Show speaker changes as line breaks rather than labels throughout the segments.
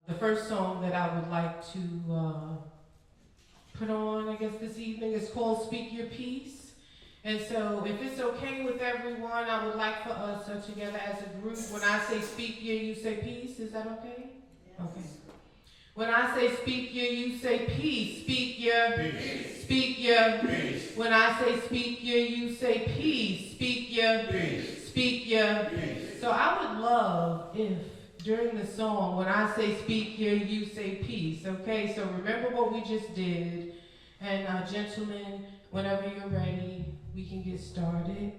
The first song that I would like to put on, I guess, this evening is called Speak Your Peace. And so if it's okay with everyone, I would like for us together as a group, when I say speak your, you say peace. Is that okay? Yes. Okay. When I say speak your, you say peace. Speak your peace. Speak your peace. When I say speak your, you say peace. Speak your peace. Speak your peace. So I would love if during the song, when I say speak here, you say peace, okay? So remember what we just did. And gentlemen, whenever you're ready, we can get started.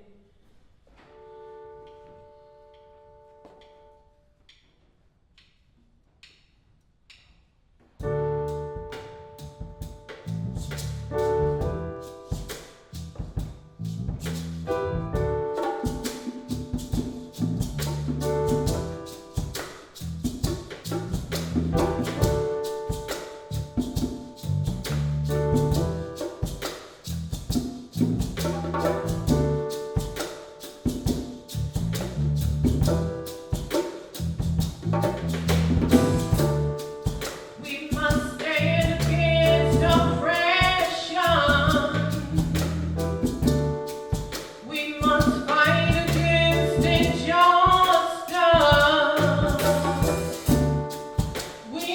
We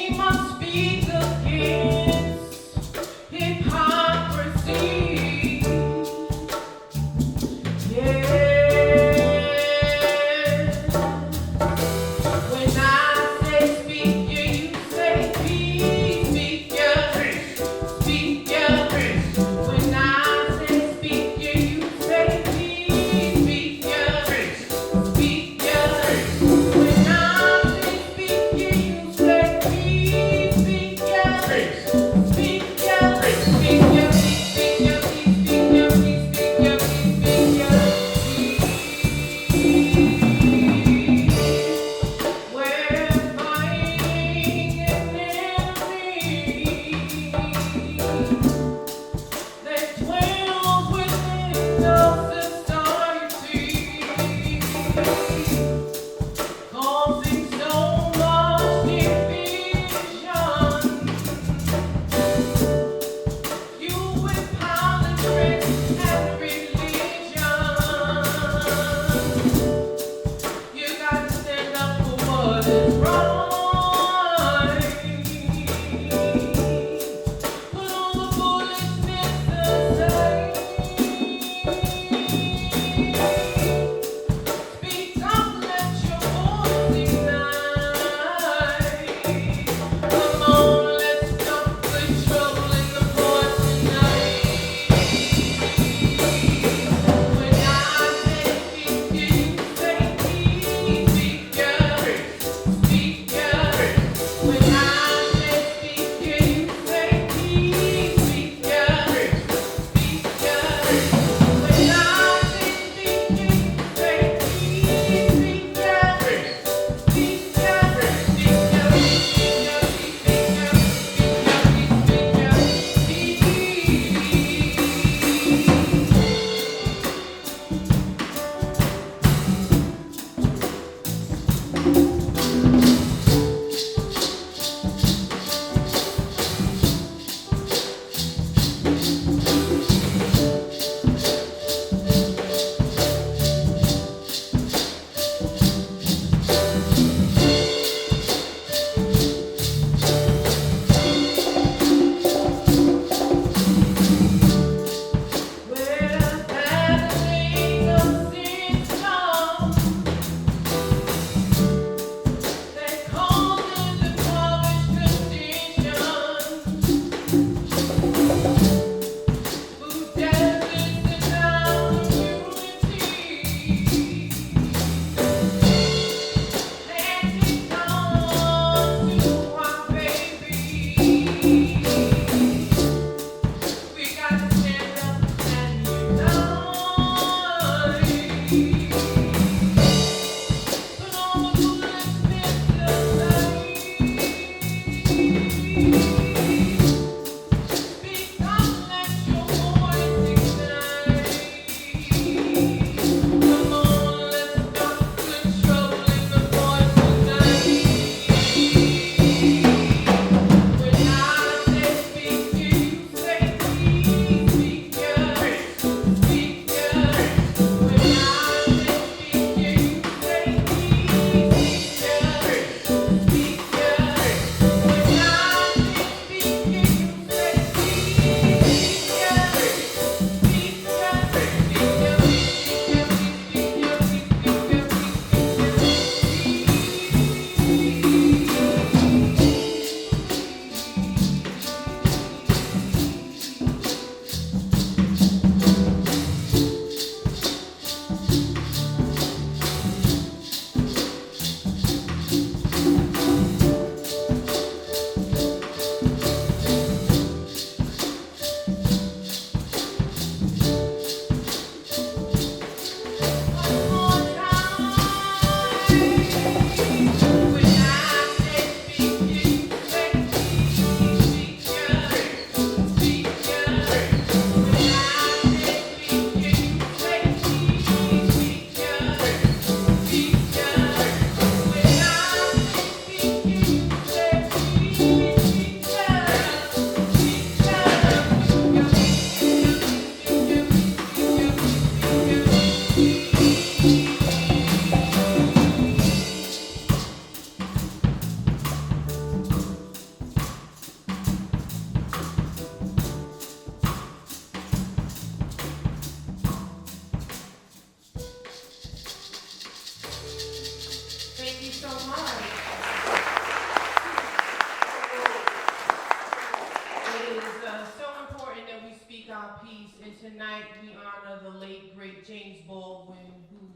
tonight we honor the late, great James Baldwin, who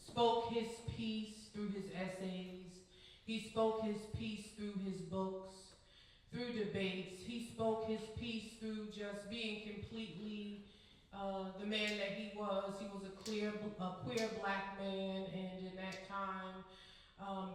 spoke his piece through his essays. He spoke his piece through his books, through debates. He spoke his piece through just being completely the man that he was. He was a queer black man, and in that time,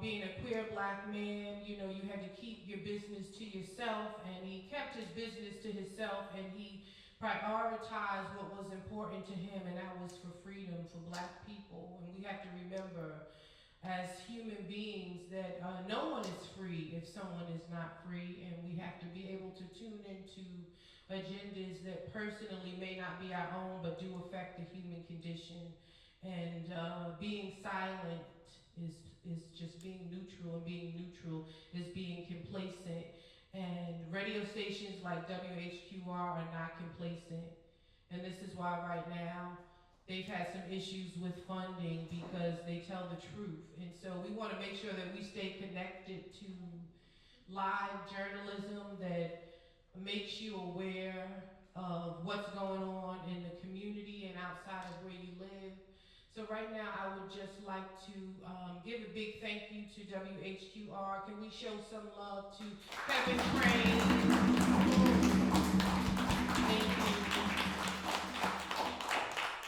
being a queer black man, you know, you had to keep your business to yourself, and he kept his business to himself, and he prioritized what was important to him, and that was for freedom for black people. And we have to remember, as human beings, that no one is free if someone is not free, and we have to be able to tune into agendas that personally may not be our own, but do affect the human condition. And being silent is just being neutral, and being neutral is being complacent. And radio stations like WHQR are not complacent. And this is why right now they've had some issues with funding, because they tell the truth. And so we want to make sure that we stay connected to live journalism that makes you aware of what's going on in the community and outside of where you live. So right now, I would just like to give a big thank you to WHQR. Can we show some love to Kevin Crane? Thank you.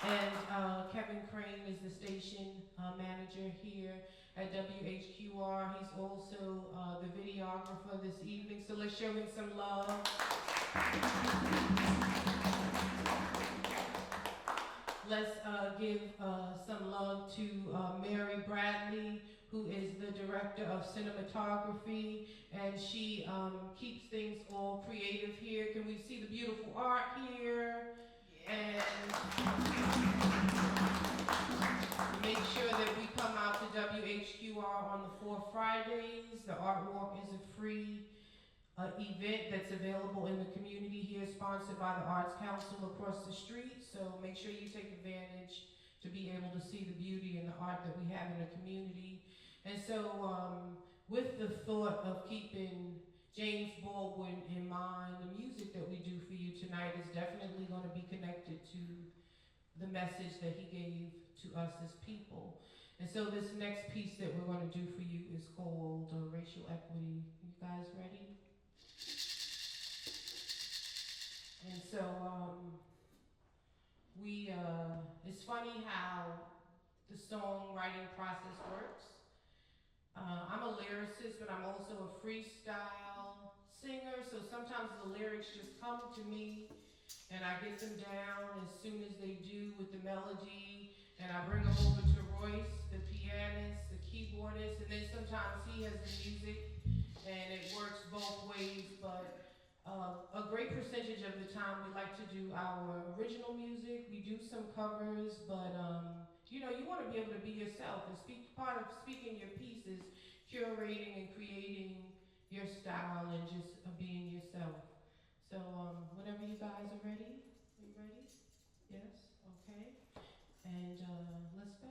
And Kevin Crane is the station manager here at WHQR. He's also the videographer this evening, so let's show him some love. Let's give some love to Mary Bradley, who is the director of cinematography, and she keeps things all creative here. Can we see the beautiful art here? And make sure that we come out to WHQR on the 4 Fridays. The Art Walk is a free event that's available in the community here, sponsored by the Arts Council across the street. So make sure you take advantage to be able to see the beauty and the art that we have in the community. And so with the thought of keeping James Baldwin in mind, the music that we do for you tonight is definitely going to be connected to the message that he gave to us as people. And so this next piece that we're going to do for you is called Racial Equity. You guys ready? And so it's funny how the songwriting process works. I'm a lyricist, but I'm also a freestyle singer, so sometimes the lyrics just come to me, and I get them down as soon as they do with the melody, and I bring them over to Royce, the pianist, the keyboardist, and then sometimes he has the music, and it works both ways. But a great percentage of the time we like to do our original music. We do some covers, but you know, you want to be able to be yourself, and part of speaking your piece is curating and creating your style and just being yourself. So whenever you guys are ready, are you ready? Yes? Okay. And let's go.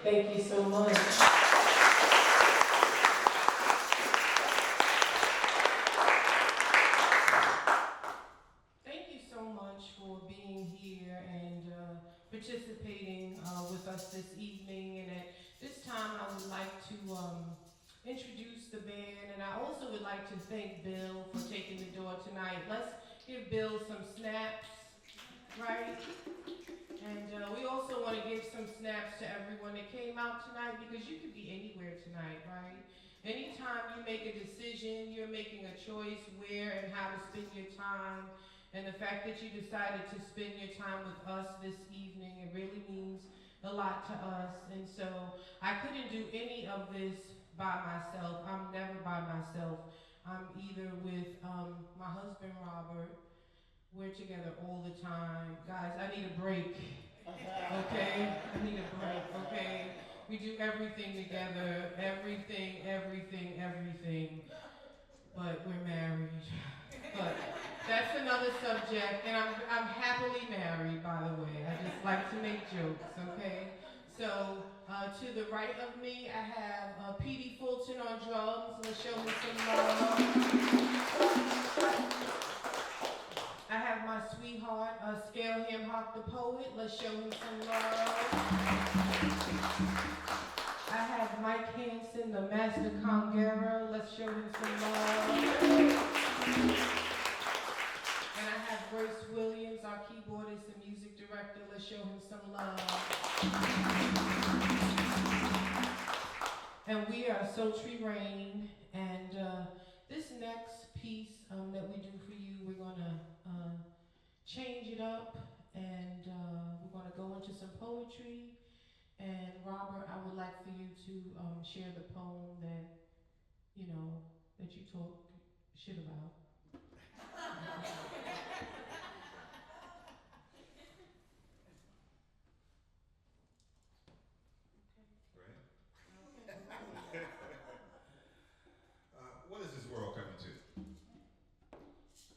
Thank you so much. Thank you so much for being here and participating with us this evening. And at this time, I would like to introduce the band, and I also would like to thank Bill for taking the door tonight. Let's give Bill some snaps, right? And we also want to give some snaps to everyone that came out tonight, because you could be anywhere tonight, right? Anytime you make a decision, you're making a choice where and how to spend your time. And the fact that you decided to spend your time with us this evening, it really means a lot to us. And so I couldn't do any of this by myself. I'm never by myself. I'm either with my husband, Robert. We're together all the time. Guys, I need a break. Okay? I need a break, okay? We do everything together. Everything, everything, everything. But we're married. But that's another subject, and I'm happily married, by the way. I just like to make jokes, okay? So, to the right of me, I have Petey Fulton on drums. Let's show him some love. I have my sweetheart, Scaleham Hawk the poet. Let's show him some love. I have Mike Hansen, the master conguero. Let's show him some love. And I have Grace Williams, our keyboardist and music director. Let's show him some love. And we are Sultry Rain. And this next piece that we do for you, we're going to change it up. And we're going to go into some poetry. And Robert, I would like for you to share the poem that, that you talk shit about.
What is this world coming to?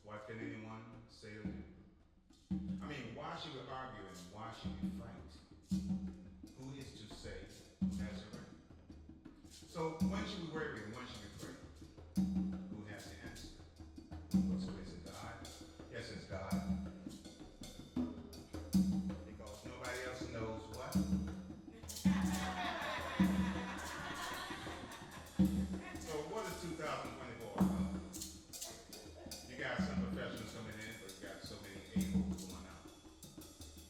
What can anyone say to you? I mean, why should we argue and why should we fight? Who is to say who has the right? So when should we worry and when should we pray? Who has the answer? Well, so is it God? Yes, it's God. Because nobody else knows what? So what is 2024 about? You got some professionals coming in, but you got so many a-holes going out.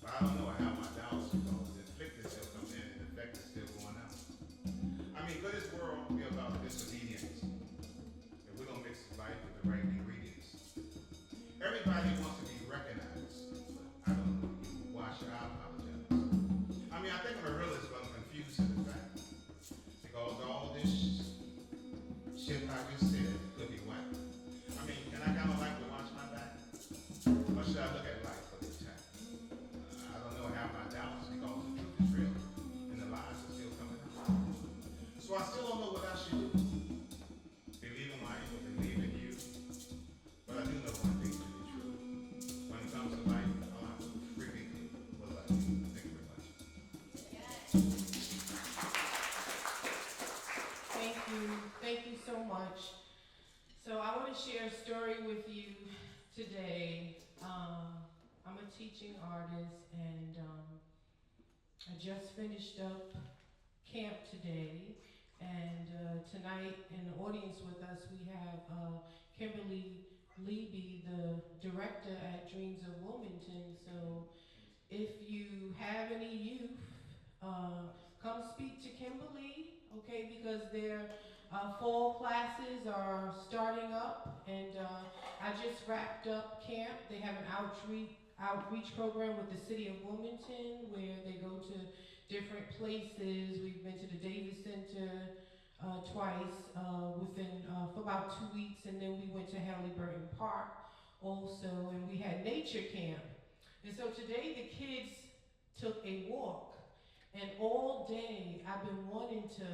But I don't know how my doubts because the inflicted still comes in and the effect is still going out. I mean, could this world be about disobedience if we don't mix life with the right ingredients? Everybody wants to be recognized, but I don't know you. Why should I apologize? I mean, I think I'm a realist, but I'm confused in the fact. Because all this shit I just said could be whack. I mean, can I kind of like to watch my back? Or should I look at life for the attack? I don't know, I have my doubts because the truth is real and the lies are still coming out. So I still don't know what I should do. Believe in life or believe in you. But I do know one thing to be true. When it comes to life, I'll have a freaking clue what I do. Thank you very much.
Thank you. Thank you so much. So I want to share a story with you today. I'm a teaching artist, and I just finished up camp today. And tonight in the audience with us, we have Kimberly Leby, the director at Dreams of Wilmington. So if you have any youth, come speak to Kimberly, okay, because their fall classes are starting up, and I just wrapped up camp. They have an outreach program with the city of Wilmington where they go to different places. We've been to the Davis Center twice for about 2 weeks, and then we went to Halliburton Park also, and we had nature camp. And so today the kids took a walk, and all day I've been wanting to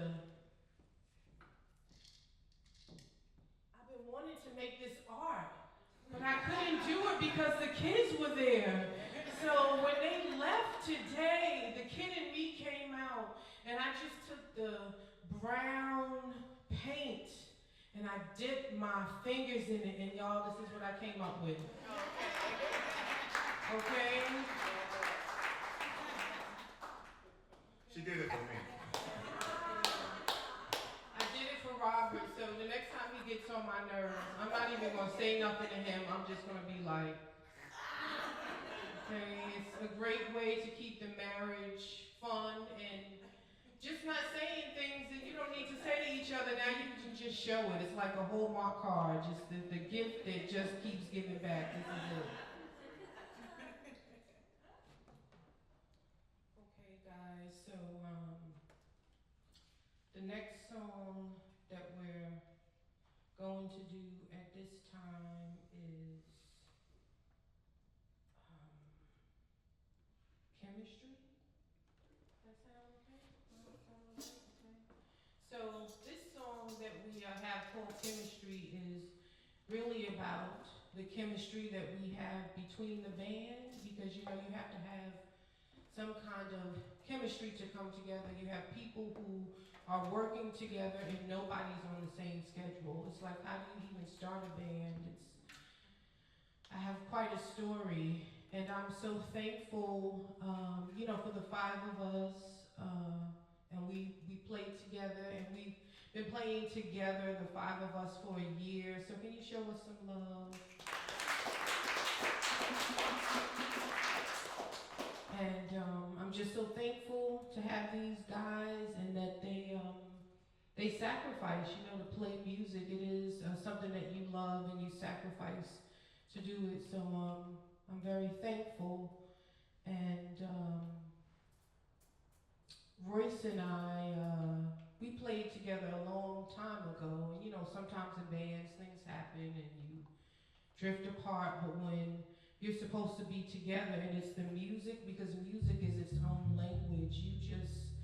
make this art, but I couldn't do it because the kids were there. So when they left today, the kid in me came out, And I just took the brown paint and I dipped my fingers in it, and y'all, this is what I came up with. Okay?
She did it for me.
I did it for Robert, so the next time he gets on my nerves, I'm not even gonna say nothing to him, I'm just gonna be like, okay, it's a great way to keep the marriage fun and just not saying things that you don't need to say to each other. Now you can just show it. It's like a Hallmark card, just the gift that just keeps giving back. This is it. Okay, guys, so the next song that we're going to do at this time is Chemistry. That sound okay? Okay. So this song that we have called Chemistry is really about the chemistry that we have between the band, because you know you have to have some kind of chemistry to come together. You have people who are working together and nobody's on the same schedule. It's like, how do you even start a band? I have quite a story, and I'm so thankful, for the five of us, and we played together, and we've been playing together, the five of us, for a year. So can you show us some love? And I'm just so thankful to have these guys, and that they sacrifice, to play music. It is something that you love and you sacrifice to do it. So I'm very thankful. And Royce and I, we played together a long time ago. And sometimes in bands things happen and you drift apart, but when you're supposed to be together and it's the music, because music is its own language, you just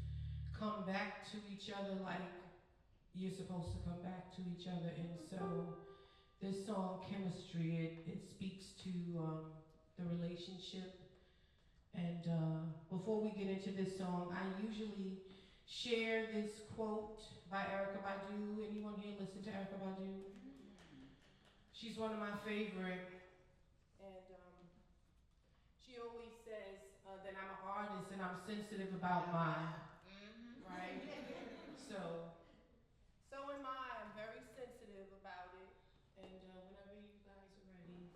come back to each other like you're supposed to come back to each other. And so this song, Chemistry, it speaks to the relationship. And before we get into this song, I usually share this quote by Erykah Badu. Anyone here listen to Erykah Badu? She's one of my favorite. And she always says that I'm an artist and I'm sensitive about mine, right? So am I. I'm very sensitive about it. And whenever you guys are ready.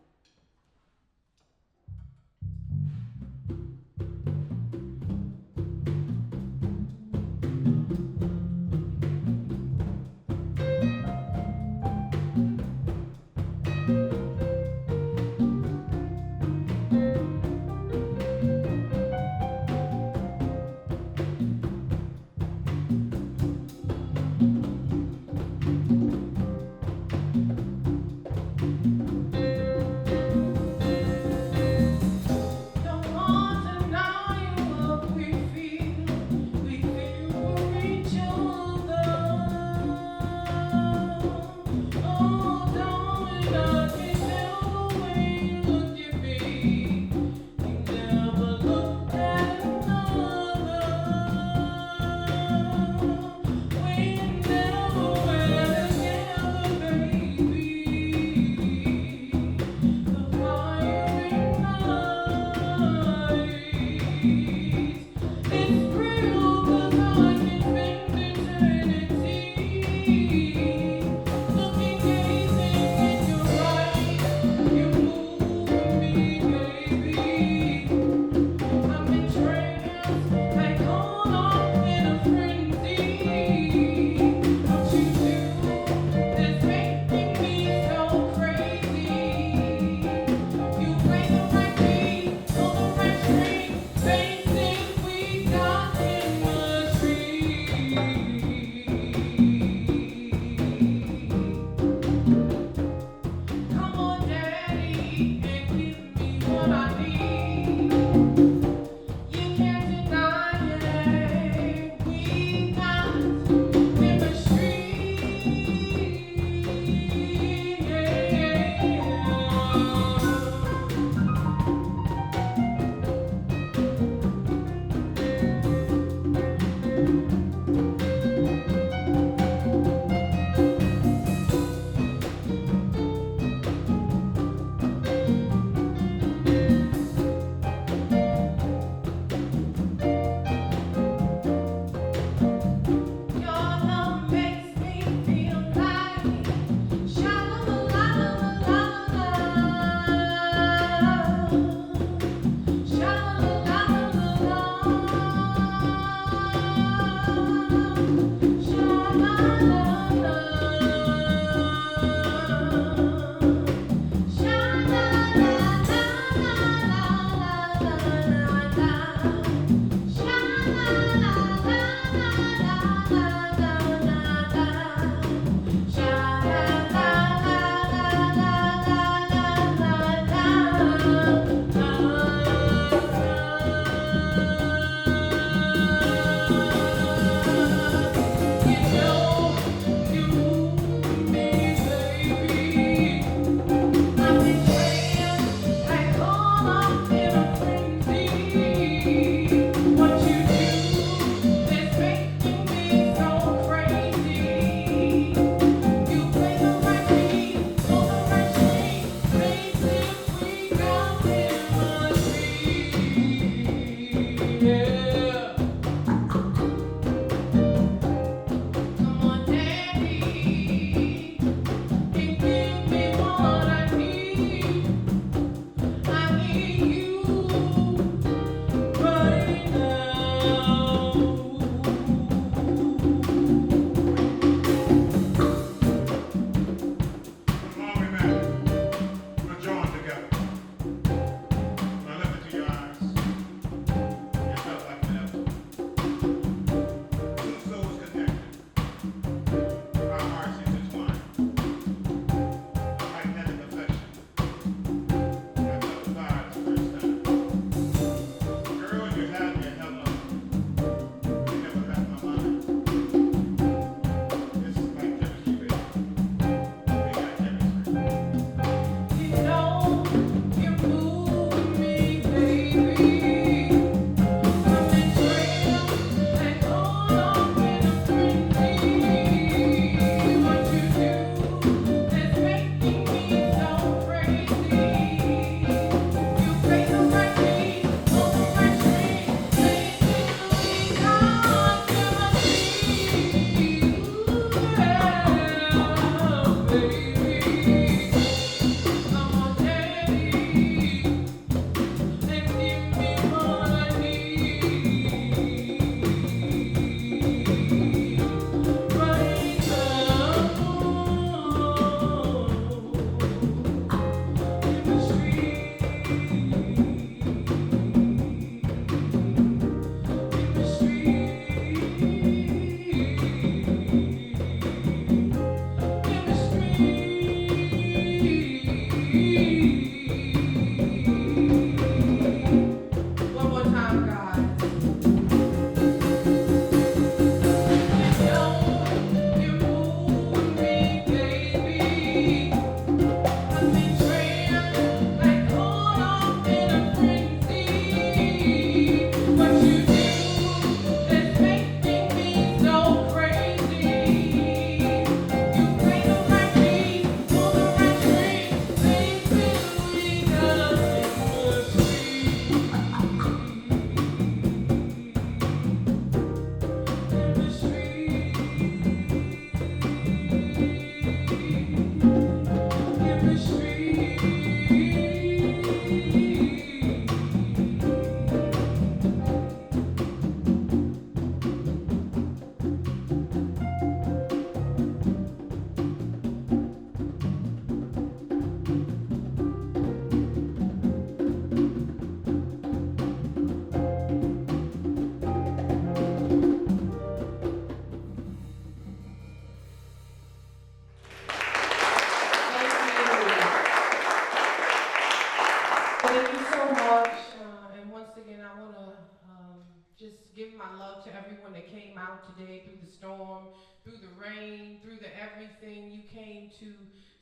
through the storm, through the rain, through the everything. You came to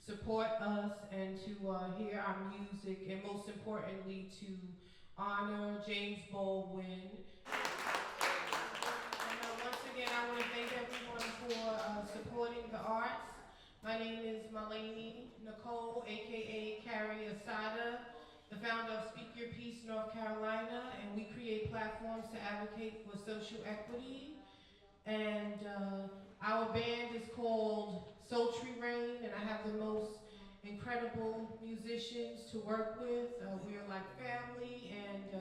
support us and to hear our music, and most importantly to honor James Baldwin. And once again, I want to thank everyone for supporting the arts. My name is Malini Nicole, aka Carrie Asada, the founder of Speak Your Peace North Carolina, and we create platforms to advocate for social equity. And our band is called Sultry Rain, and I have the most incredible musicians to work with. We are like family, and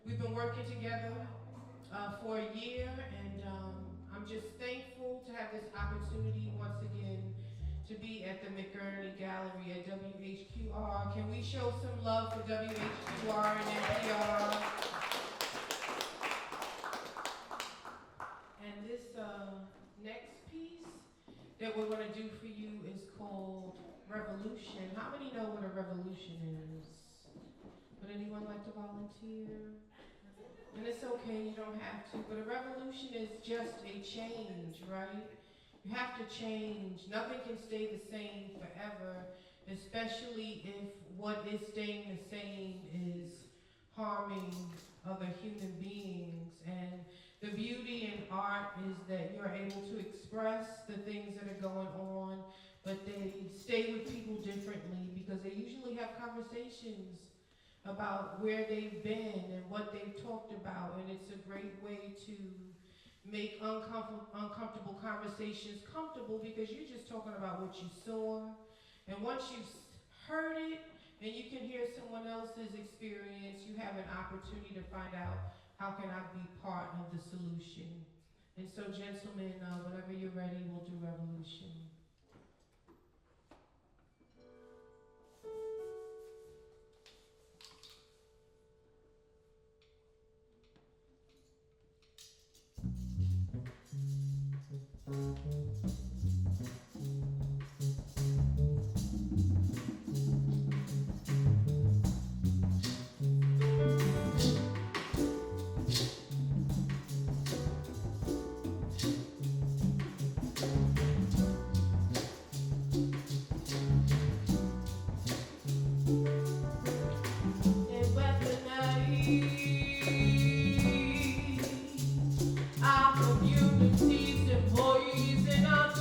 we've been working together for a year, and I'm just thankful to have this opportunity once again to be at the Erny Gallery at WHQR. Can we show some love for WHQR and NPR? And this next piece that we're going to do for you is called Revolution. How many know what a revolution is? Would anyone like to volunteer? And it's okay, you don't have to, but a revolution is just a change, right? You have to change. Nothing can stay the same forever, especially if what is staying the same is harming other human beings. And the beauty in art is that you're able to express the things that are going on, but they stay with people differently because they usually have conversations about where they've been and what they've talked about, and it's a great way to make uncomfortable conversations comfortable because you're just talking about what you saw, and once you've heard it and you can hear someone else's experience, you have an opportunity to find out, how can I be part of the solution? And so, gentlemen, whenever you're ready, we'll do Revolution. Our communities and poison our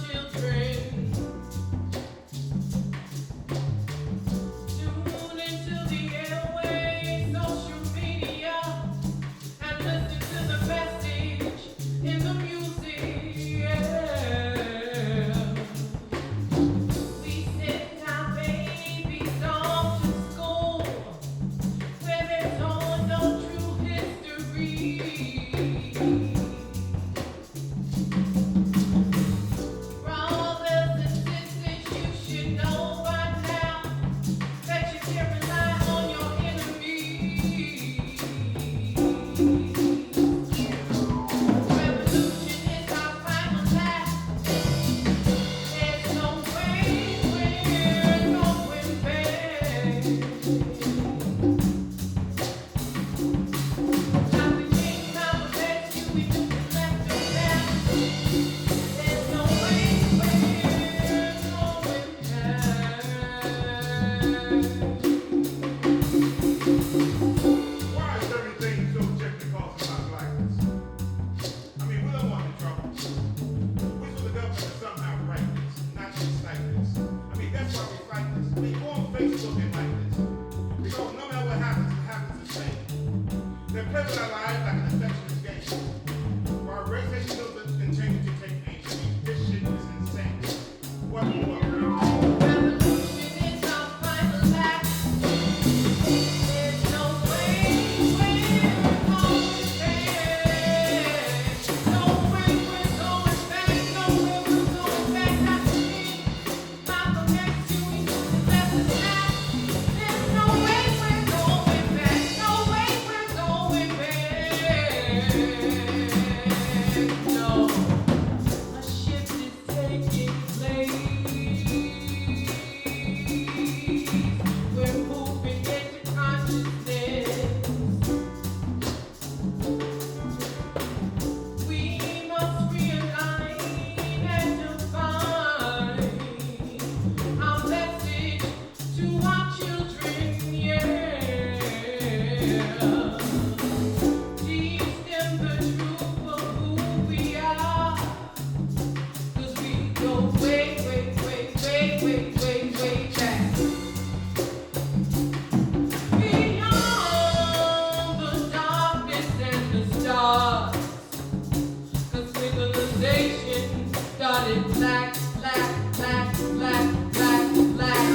civilization started black, black, black, black, black, black.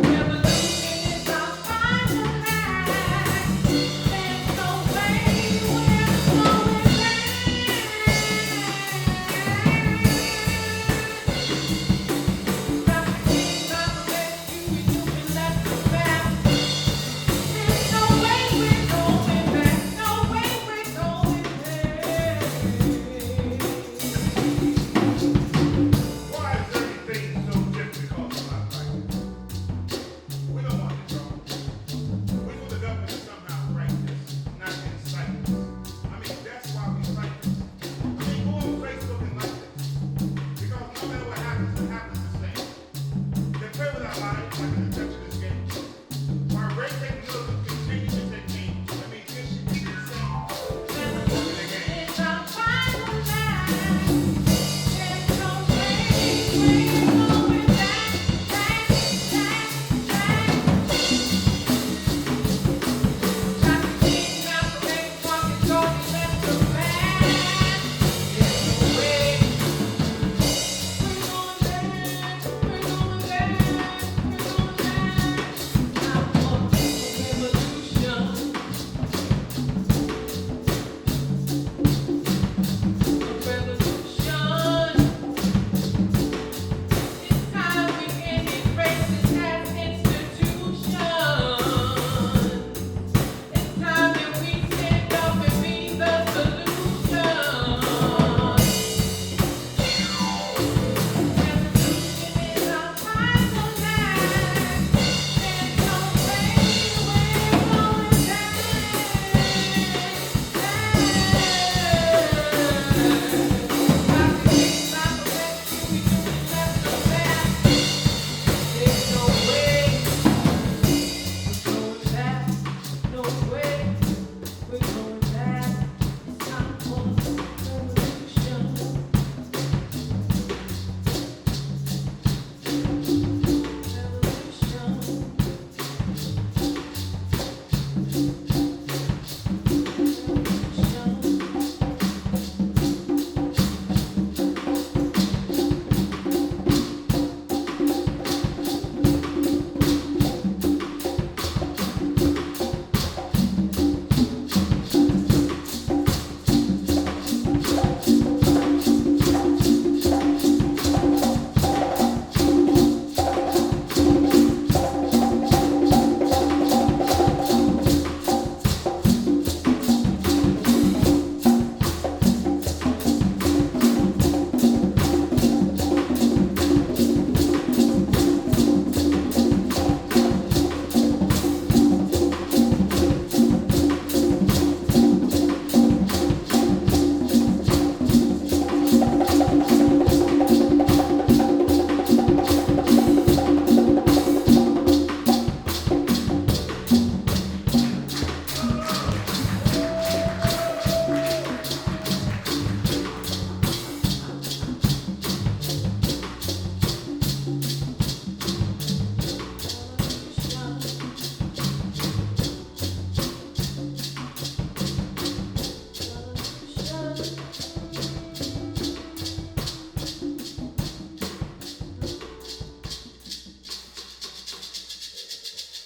Revolution is our final act. There's no way we're going back. Stop the king, stop the rescue, we doing left and back. There's no way we're going back. No way we're going back.
Why is everything so difficult in my life? We don't want to trouble. We want the government to somehow right this, not incite this. I mean, that's why we fight this. I mean, go on Facebook and like this. Because no matter what happens, it happens the same. They play with our lives like an infectious game. While rape technology continues to take aim. I mean, this should be insane. Working again.
It's our final act. There's no way we're going back, back, back, back. Stop the king, stop the rescue, walking toward the left and back. There's no way we're going back. We're going back. We're going back. I want a revolution. A revolution. It's time we ended racism as institution. It's time that we stand up and be the solution. Revolution is our final act. There's no way we're going back. Stop the rescue, we doing left and back. There's no way we're going back. No way we're going back. It's time for revolution.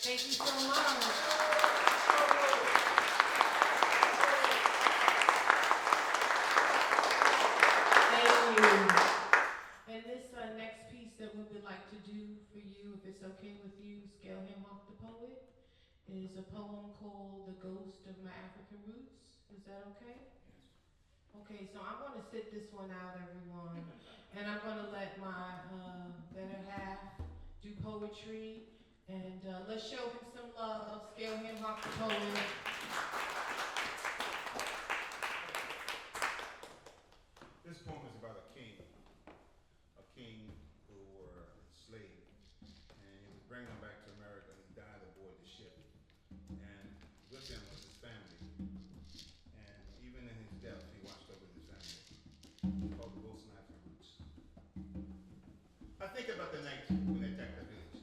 Thank you so much. Thank you. And this next piece that we would like to do for you, if it's okay with you, Scale Him Off the Poet, is a poem called The Ghost of My African Roots. Is that okay? Okay, so I'm going to sit this one out, everyone. And I'm going to let my better half do poetry. And let's show him some love. Scale Him Off the Poet.
This poem is about a king who were enslaved, and he was bringing them back to America, and he died aboard the ship. And with him was his family, and even in his death, he watched over his family. It's called The Ghost of My African Roots. I think about the night when they attacked the village,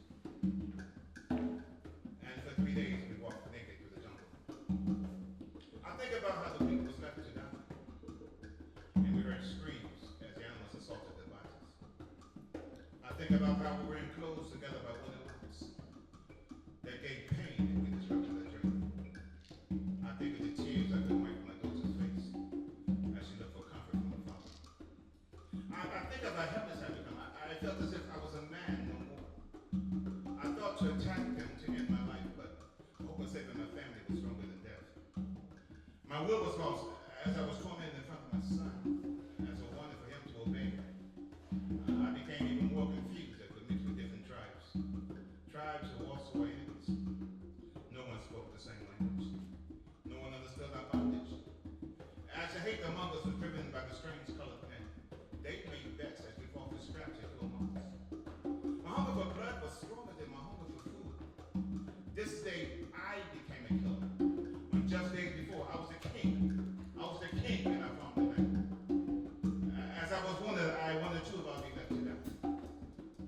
and for 3 days we walked naked through the jungle. I think about how the people was left to die, and we heard screams think about how we were enclosed together by what it was that gave pain and we disrupted the dream. I think of the tears I could wipe from my daughter's face as she looked for comfort from her father. I think of how helpless I become. I felt as if I was a man no more. I thought to attack them to end my life, but hope of saving my family was stronger than death. My will was lost as I was tormented in front of my son, as I wanted for him to obey me. I became even more confused as we mixed with different tribes. Tribes who also were enemies. No one spoke the same language. No one understood our bondage. As the hate among us was driven by the strange colored men, they made bets as we fought for scraps to kill among us. My hunger for blood was stronger than my hunger for food. This day, I became a killer. When just days before, I was the king. I was the king and I found the land. As I was wounded, I wondered too if I'd be left to die.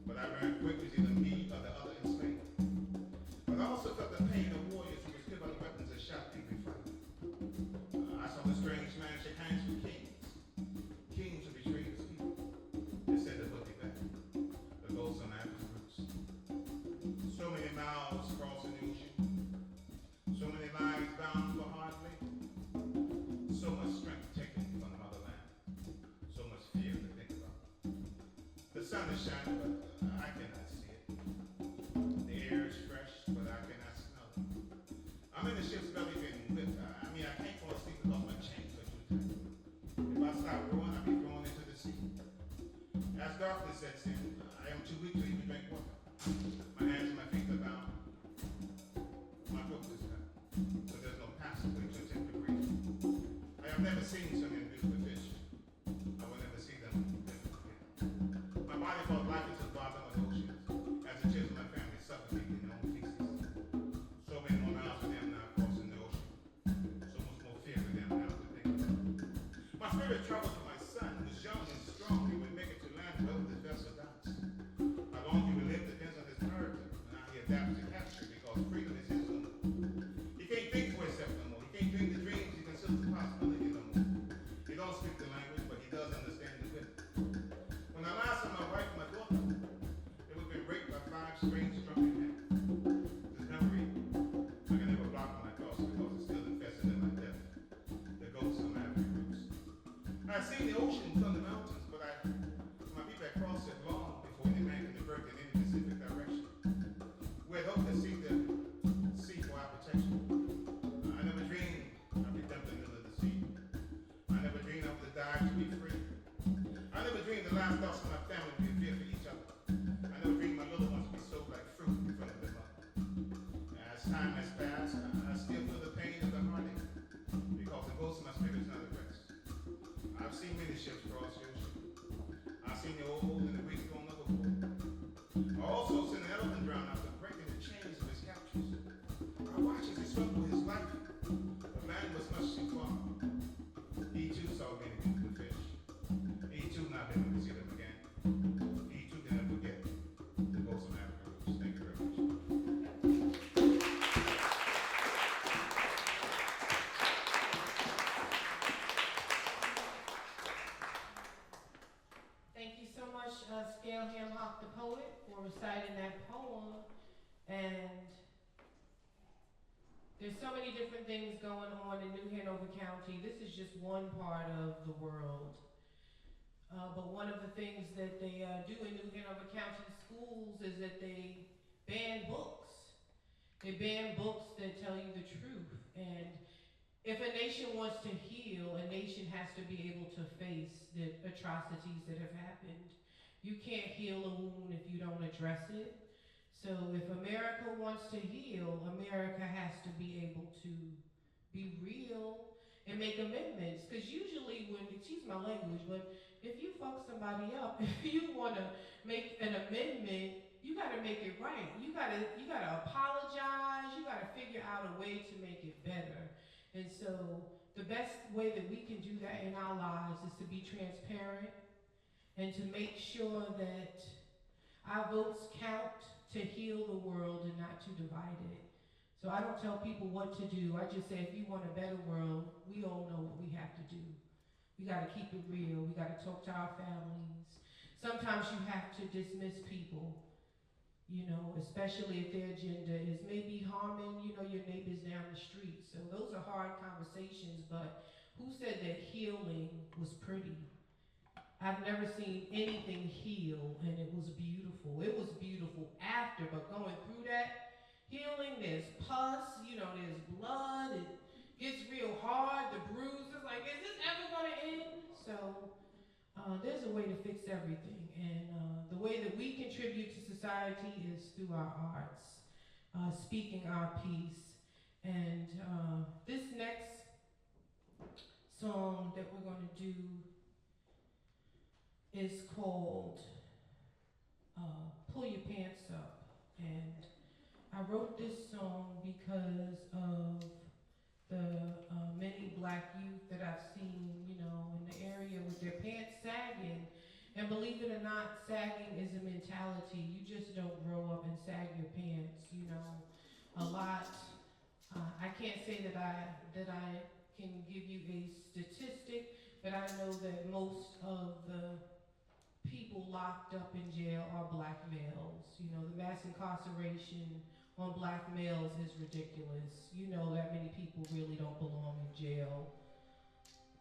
But I learned quickly to either me or the other enslaved. But I also felt the pain of warriors who were still by the weapons and shot angry fight. I saw the strange man shake hands with kings. Kings who betrayed his people. They said they would be back. The ghosts on African roots. So many miles crossing the ocean. So many lives bound for hard labor. So much strength taken from the motherland. So much fear to think about. The sun is shining, but I cannot see it. The air is fresh, but I cannot smell it. I'm in the ship's belly getting whipped. I can't fall asleep because my chains are too tight. If I stop rowing, I'll be thrown into the sea. As darkness sets in, I am too weak to even drink water. My hands and my feet are bound. My throat is cut, so there's no passageway to attempt to breathe. I have never seen so many beautiful fish. I will never see them again. My body felt lifeless at the bottom of the ocean, as the children of my family suffocated in their own feces. So many more miles for them now crossing the ocean. So much more fear for them now to think about. My spirit travels with my son, who's young and strong. He would make it to land whether this vessel dies. How long he will live depends on his character. Now he adapts to capture because freedom is his own. He can't think for himself no more. He can't dream the dreams he considers a possibility no more. He don't speak the language, but he does understand the rhythm. When I last saw my wife and my daughter, they would have been raped by 5 strange drunken men. This memory, I can never block my thoughts because it's still infested in my death. The ghosts of my African roots. I've seen the ocean from the mountains, but my people had crossed it long before any man could divert in any specific direction. We had hoped to see the sea for our protection. I never dreamed I'd be dumped in the middle of the sea. I never dreamed I would die to be free. I never dreamed the last thoughts of my family would be a fear for each other. I never dreamed my little ones would be sold like fruit in front of their mother. As time has passed, I still feel the pain of the heartache because the ghost of my spirit is not at rest. I've seen many ships cross the ocean. I've seen the old and the weak thrown overboard. I also seen an elephant drown after breaking the chains of his captors. I watched as he struggled with his life. The land was much too far. He too saw many beautiful fish. He too not been able to see them again. He too did not forget the ghosts of Africa roots. Thank you very much.
Thank you so much, Scale Hamhock the poet, for reciting that poem. And there's so many different things going on in New Hanover County. This is just one part of the world. But one of the things that they do in New Hanover County schools is that they ban books. They ban books that tell you the truth. And if a nation wants to heal, a nation has to be able to face the atrocities that have happened. You can't heal a wound if you don't address it. So if America wants to heal, America has to be able to be real and make amendments. Because usually when, excuse my language, but if you fuck somebody up, if you want to make an amendment, you got to make it right. You got to apologize. You got to figure out a way to make it better. And so the best way that we can do that in our lives is to be transparent and to make sure that our votes count to heal the world and not to divide it. So I don't tell people what to do. I just say, if you want a better world, we all know what we have to do. We got to keep it real. We got to talk to our families. sometimes you have to dismiss people, you know, especially if their agenda is maybe harming, you know, your neighbors down the street. So those are hard conversations, but who said that healing was pretty? I've never seen anything heal and it was beautiful. It was beautiful after, but going through that healing, there's pus, you know, there's blood, it gets real hard, the bruises, like, is this ever gonna end? So there's a way to fix everything, and the way that we contribute to society is through our arts, speaking our piece. And this next song that we're going to do is called Pull Your Pants Up. And I wrote this song because of the many black youth that I've seen, you know, in the area with their pants sagging. And believe it or not, sagging is a mentality. You just don't grow up and sag your pants, you know. A lot, I can't say that I can give you a statistic, but I know that most of the people locked up in jail are black males. You know, the mass incarceration on black males is ridiculous. You know that many people really don't belong in jail.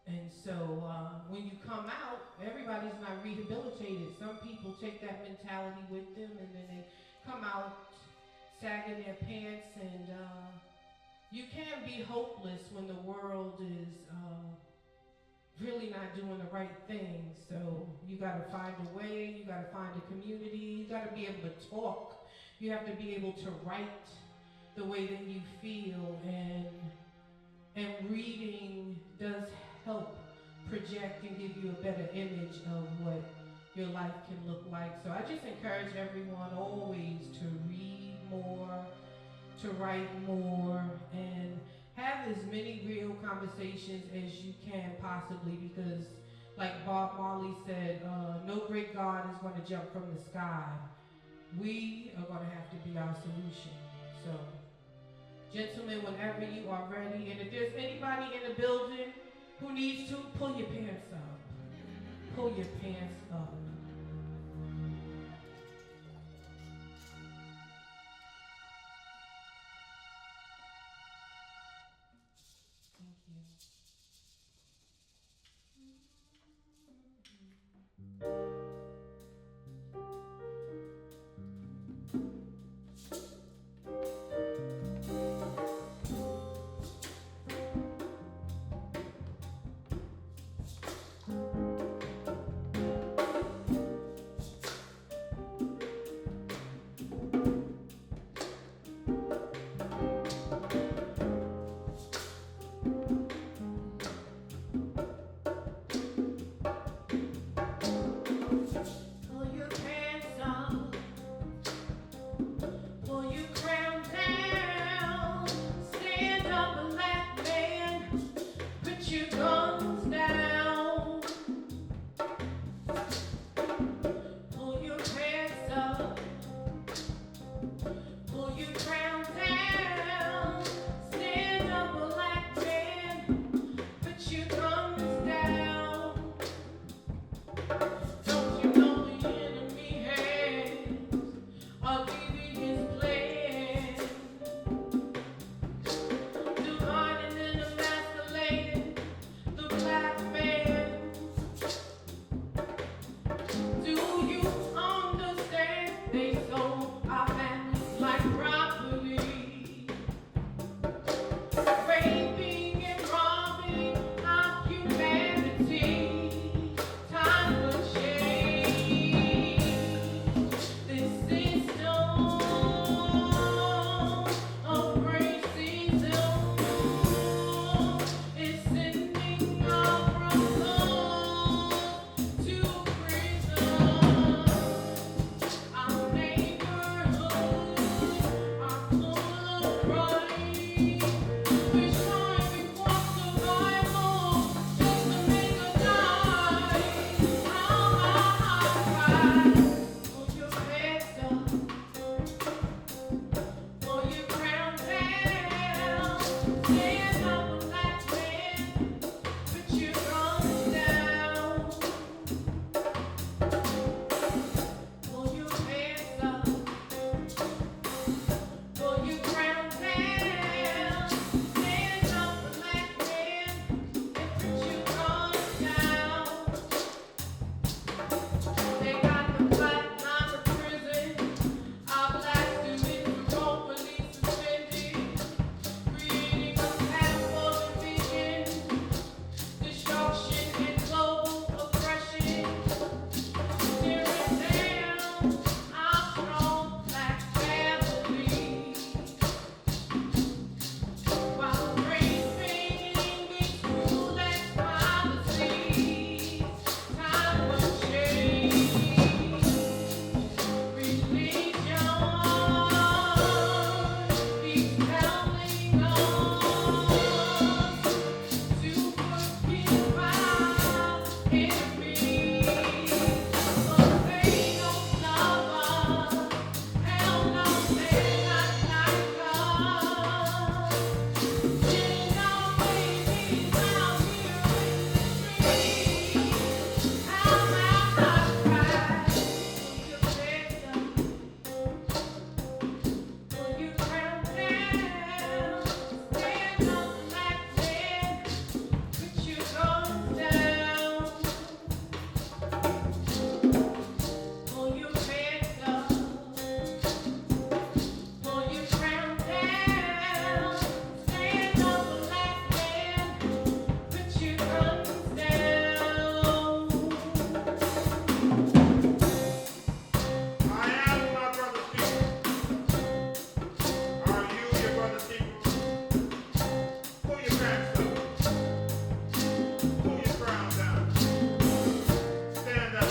And so when you come out, everybody's not rehabilitated. Some people take that mentality with them and then they come out sagging their pants, and you can't be hopeless when the world is really not doing the right thing. So you gotta find a way, you gotta find a community, you gotta be able to talk, you have to be able to write the way that you feel, and reading does help project and give you a better image of what your life can look like. So I just encourage everyone always to read more, to write more, and have as many real conversations as you can possibly, because like Bob Marley said, no great God is going to jump from the sky. We are going to have to be our solution. So, gentlemen, whenever you are ready, and if there's anybody in the building who needs to, pull your pants up. Pull your pants up. Thank you.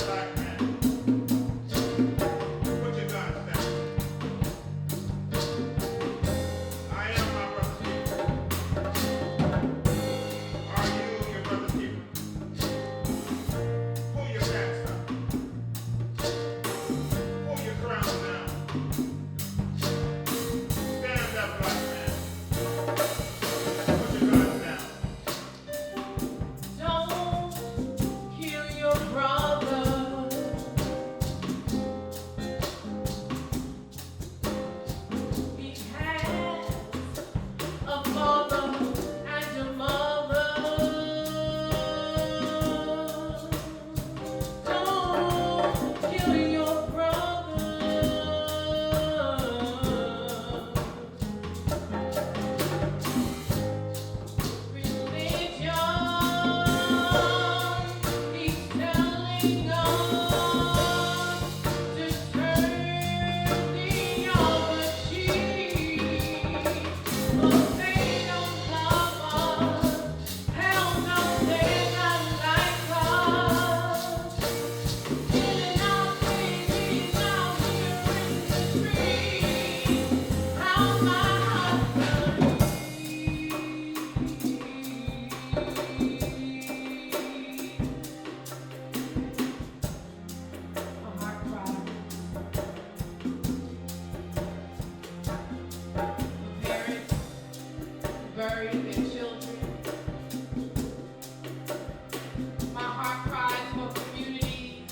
black man. Put your guns down. I am my brother's keeper. Are you your brother's keeper? Pull your pants up. Pull your crown down. Stand up, black man. Put your guns down.
Don't kill your brother. He has a father and a mother. Don't kill your brother. Religion keeps telling us to turn the other cheek, but they don't love us. Hell no, they're not like us. Killing our babies out here in the street. How my heart bleeds. My heart cries. The parents bury their children. My heart cries for communities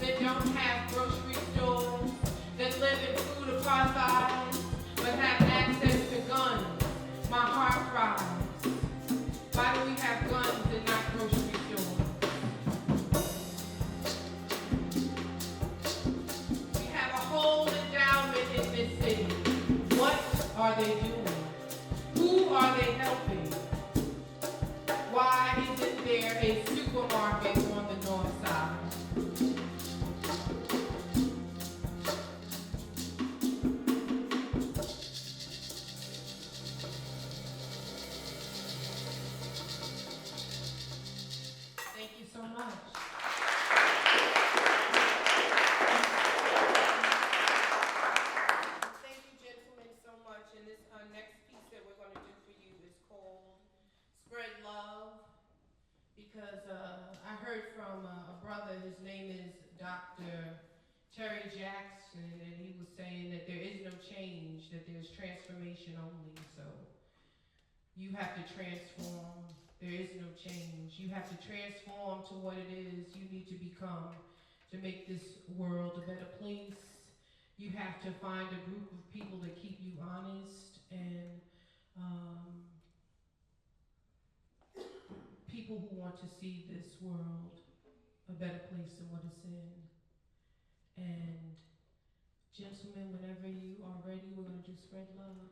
that don't have grocery stores, that live in food apartheid, but have access to guns. My heart cries. Why do we have guns and not grocery stores? We have a whole endowment in this city. What are they doing? Who are they helping? Why isn't there a supermarket on the north side? Thank you so much. Thank you, gentlemen, so much. And this next piece that we're going to do for you is called Spread Love. Because I heard from a brother, his name is Dr. Terry Jackson, and he was saying that there is no change, that there's transformation only. So you have to transform. There is no change. You have to transform to what it is you need to become to make this world a better place. You have to find a group of people that keep you honest and people who want to see this world a better place than what it's in. And gentlemen, whenever you are ready, we're going to do Spread Love.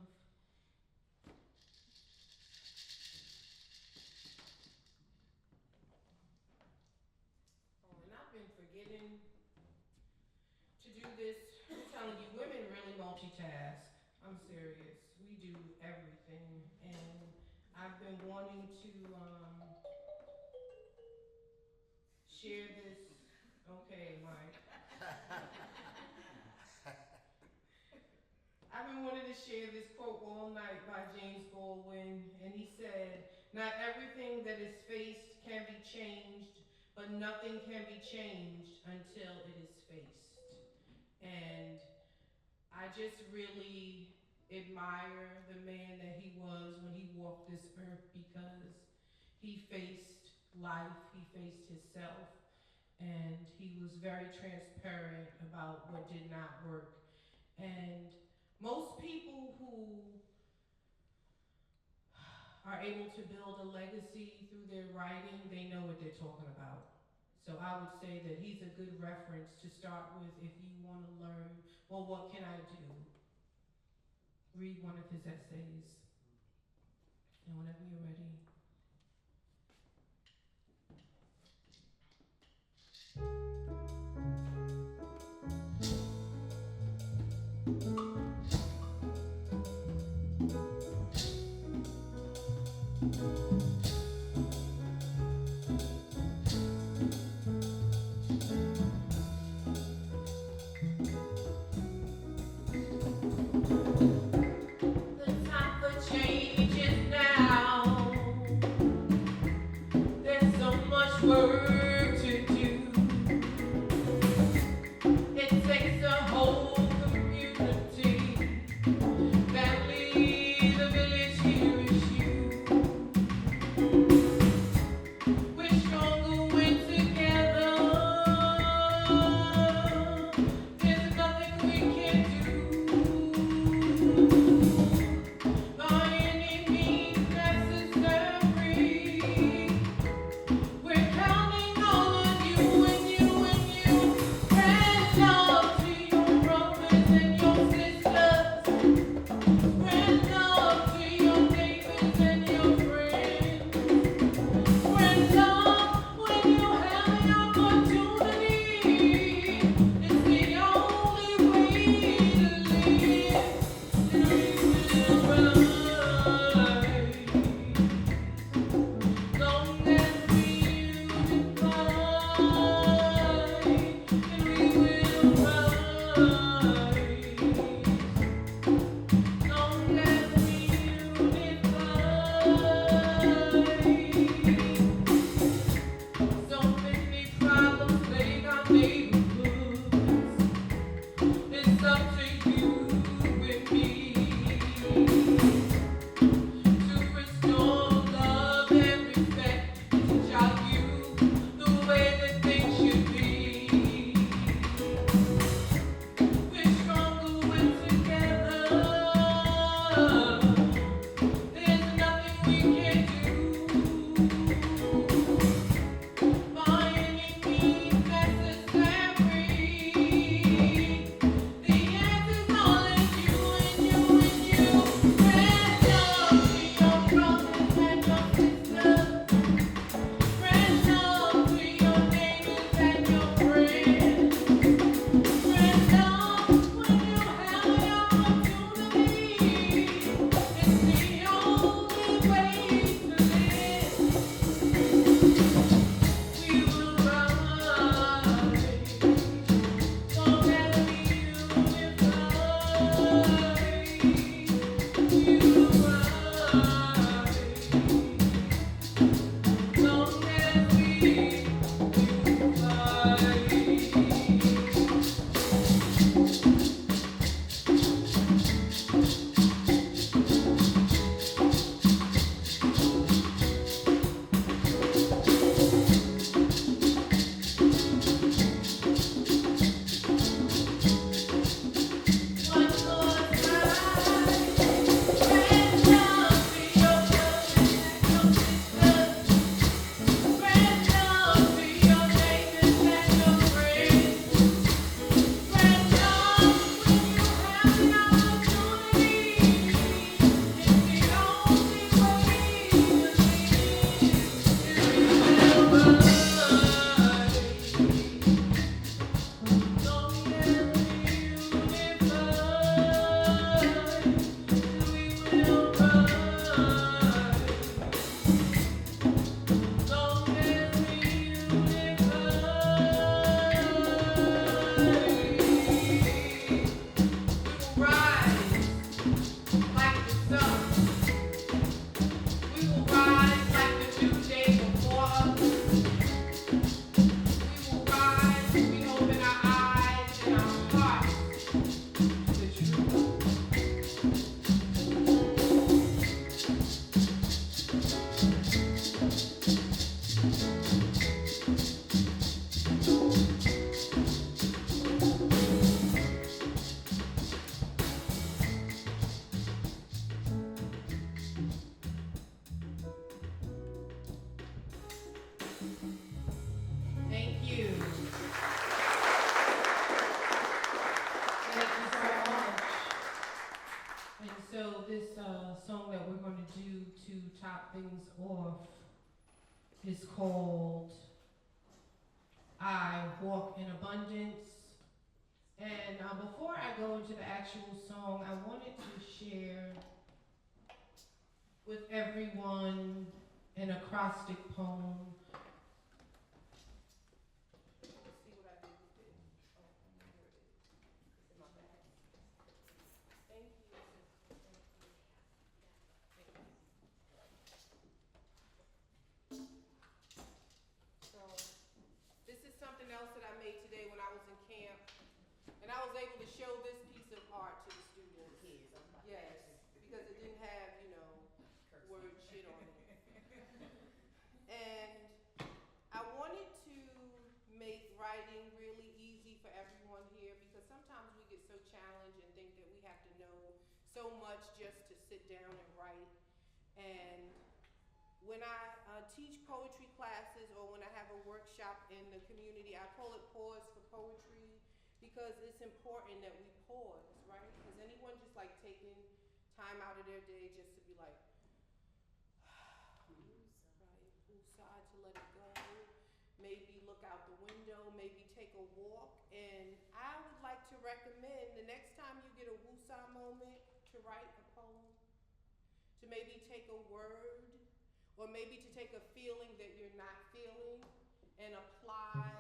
Oh, and I've been forgetting to do this. I'm telling you, women really multitask. I'm serious. We do everything. And I've been wanting to share this. Okay, Mike. I've been wanting to share this quote all night by James Baldwin, and he said, "Not everything that is faced can be changed, but nothing can be changed until it is faced." And I just really admire the man that he was when he walked this earth, because he faced life, he faced himself, and he was very transparent about what did not work. And most people who are able to build a legacy through their writing, they know what they're talking about. So I would say that he's a good reference to start with if you want to learn, well, what can I do? Read one of his essays. And whenever you're ready. called I Walk in Abundance. And before I go into the actual song, I wanted to share with everyone an acrostic poem. Let's see what I did with it. Oh, here it is. It's in my bag. Thank you. Thank you. So, this is something else that I made today when I was in camp. And I was able to show this piece of art to the students. Yes, because it didn't have, word shit on it. And I wanted to make writing really easy for everyone here because sometimes we get so challenged and think that we have to know so much just to sit down and write. And when I teach poetry classes or when I have a workshop in the community, I call it Pause for Poetry because it's important that we pause, right? Has anyone just like taken time out of their day just to be like, right, woosah, to let it go, maybe look out the window, maybe take a walk. And I would like to recommend the next time you get a woosah moment to write a poem, to maybe take a word, or maybe to take a feeling that you're not feeling and apply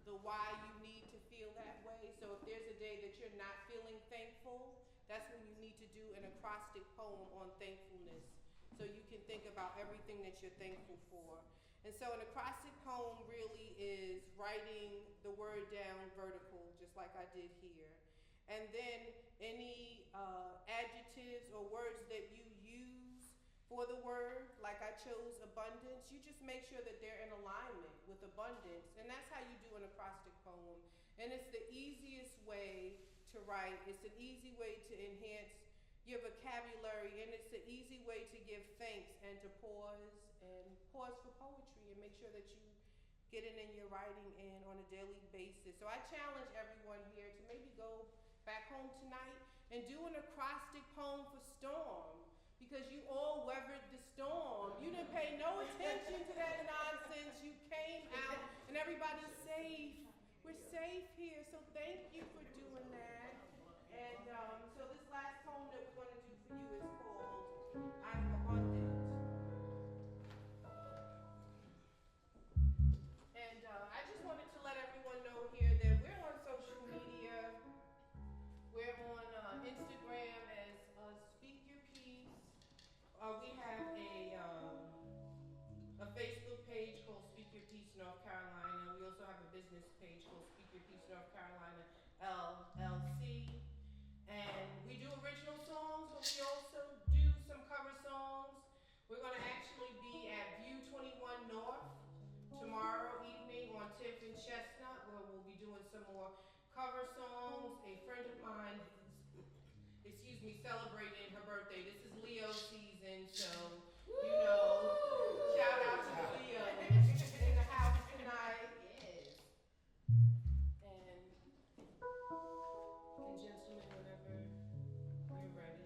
the why you need to feel that way. So if there's a day that you're not feeling thankful, that's when you need to do an acrostic poem on thankfulness. So you can think about everything that you're thankful for. And so an acrostic poem really is writing the word down vertical, just like I did here. And then any adjectives or words that you use for the word, like I chose abundance, you just make sure that they're in alignment with abundance. And that's how you do an acrostic poem. And it's the easiest way to write. It's an easy way to enhance your vocabulary, and it's an easy way to give thanks and to pause for poetry and make sure that you get it in your writing and on a daily basis. So I challenge everyone here to maybe go back home tonight and do an acrostic poem for Storm, because you all weathered the storm. You didn't pay no attention to that nonsense. You came out and everybody's safe. We're safe here, so thank you for doing that. And so this last poem that we're going to do for you is called I'm Abundant. And I just wanted to let everyone know here that we're on social media. We're on Instagram as Speak Your Piece. We have a Facebook page called Speak Your Piece North Carolina. We also have a business page called Speak Your Piece North Carolina LLC. And we do original songs, but we also do some cover songs. We're going to actually be at View 21 North tomorrow evening on 10th and Chestnut, where we'll be doing some more cover songs. A friend of mine is, celebrating her birthday. This is Leo season, so, shout out to the Leos in the house tonight. Yes. And gentlemen, whenever you're ready.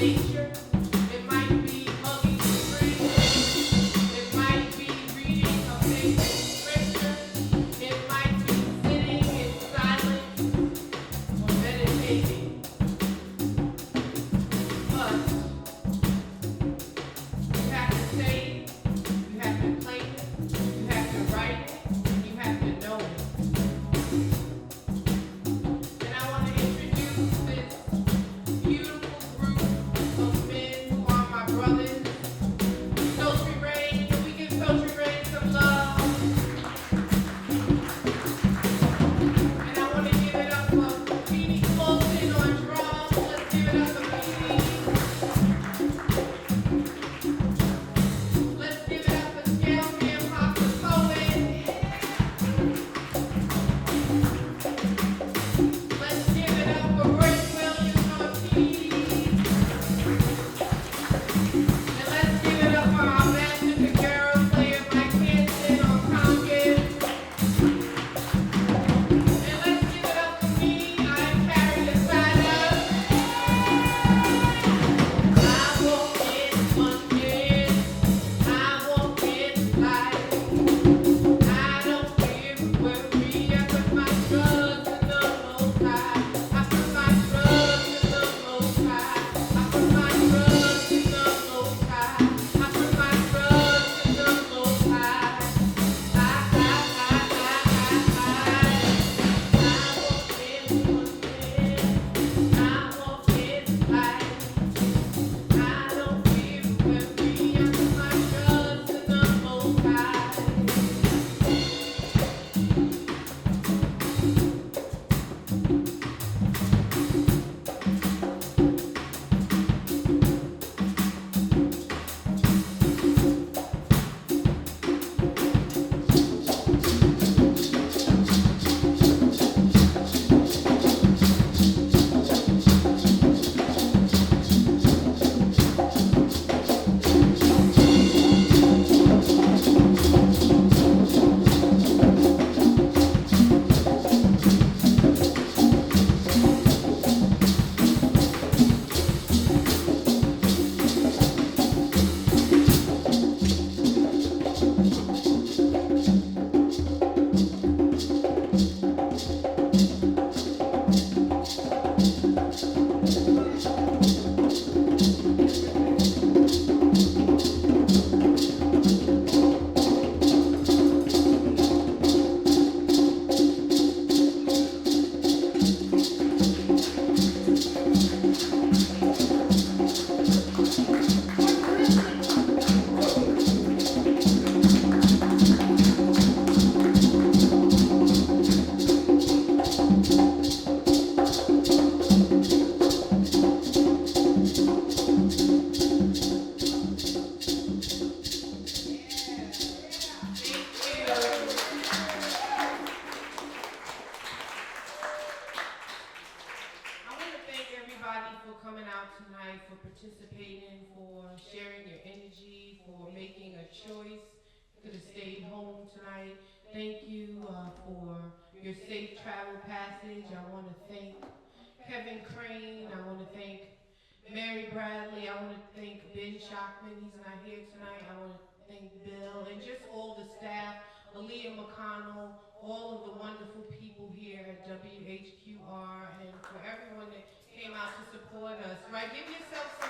nature. It might be hugging a tree. It might be reading a favorite scripture. It might be sitting in silence or meditating. But you have to say it, you have to claim it, you have to write it, and you have to know it. And I want to introduce this beautiful group of men who are my brothers. Sultry Rain, can we give Sultry Rain some love? And I want to give it up for Feeny Colton on drums. Let's give it up for Feeny. Let's give it up for Scale Man Pop the Poet. Let's give it up for Ray Williams on keys. And let's give it up for our Magic Girl player Mike Hansen on congas. And let's give it up for me. I'm Carrie Lasada. I walk in London. I walk in life. I don't fear worry. I put my trust in the Most High. I put my trust in the Most High. I put my trust in the Most High. I put my trust in the Most High. I walk in London. I walk in life. I don't fear worry. I put my trust in the Most High. I want to thank everybody for coming out tonight, for participating, for sharing your energy, for making a choice. You could have stayed home tonight. Thank you for your safe travel passage. I want to thank Kevin Crane. I want to thank Mary Bradley. I want to thank Ben Shockman. He's not here tonight. I want to thank Bill and just all the staff, Aaliyah McConnell, all of the wonderful people here at WHQR, and for everyone that came out to support us. Right? Give yourself some